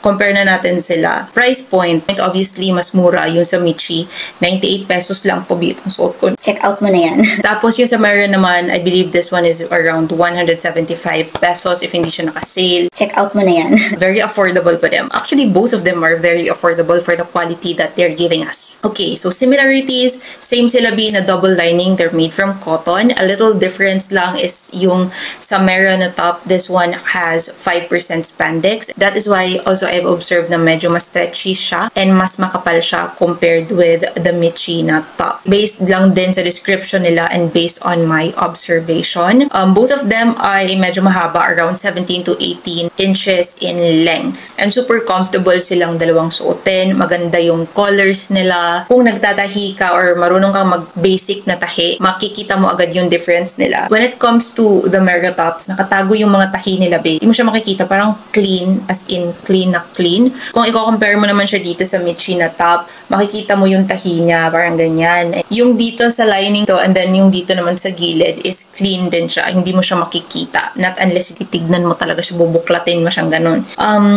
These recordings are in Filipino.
compare na natin sila. Price point, obviously, mas mura yung sa Michi. 98 pesos lang to be itong suot ko. Check out mo na yan. Tapos yung sa Mera naman, I believe this one is around 175 pesos if hindi siya naka-sale. Check out mo na yan. Very affordable pa them. Actually, both of them are very affordable for the quality that they're giving us. Okay, so similarities, same sila be na double lining. They're made from cotton. A little difference lang is yung sa Mera na top, this one has 5% spandex. That is why also I've observed na medyo mas stretchy siya and mas makapal siya compared with the Michi na top. Based lang din sa description nila and based on my observation. Both of them ay medyo mahaba, around 17 to 18 inches in length. And super comfortable silang dalawang suotin. Maganda yung colors nila. Kung nagtatahi ka or marunong kang mag-basic na tahi, makikita mo agad yung difference nila. When it comes to the Mera tops, nakatago yung mga tahi nila, babe. Hindi mo siya makikita, parang clean, as in clean na clean. Kung i-compare mo naman siya dito sa Michi na top, makikita mo yung tahi niya, parang ganyan. Yung dito sa lining to, and then yung dito naman sa gilid is clean din siya. Hindi mo siya makikita. Not unless titignan mo talaga siya, bubuklatin mo siyang ganun.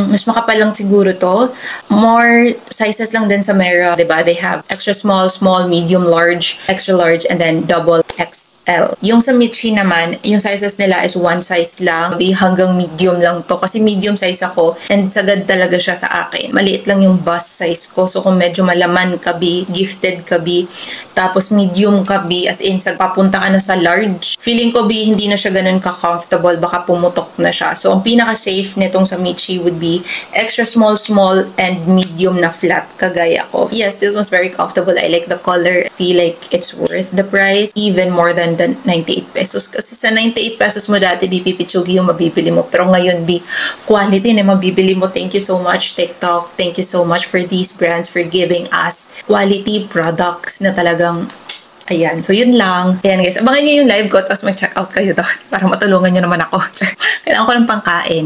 Mas makapal lang siguro to. More sizes lang din sa Mera, diba? They have extra small, small, medium, large, extra large, and then double XL. Yung sa Michi naman, yung sizes nila is one size lang. Hanggang medium lang to. Kasi medium size ako and sagad talaga siya sa akin. Maliit lang yung bust size ko. So kung medyo malaman ka, be, gifted ka, be, tapos medium ka, be, as in, papunta ka na sa large. Feeling ko, be, hindi na siya ganun ka-comfortable. Baka pumutok na siya. So ang pinaka-safe nitong sa Michi would be extra small, small, and medium na flat, kagaya ko. Yes, this was very comfortable. I like the color. I feel like it's worth the price. Even more than the 98 pesos. Kasi sa 98 pesos mo dati, be, pipichugi yung mabibili mo. Pero ngayon, be, quality na mabibili mo. Thank you so much, TikTok. Thank you so much for these brands for giving us quality products na talagang ayan. So, yun lang. Ayan, guys. Abangan nyo yung live ko tapos mag-check out kayo doon para matulungan nyo naman ako. Kailangan ko ng pangkain.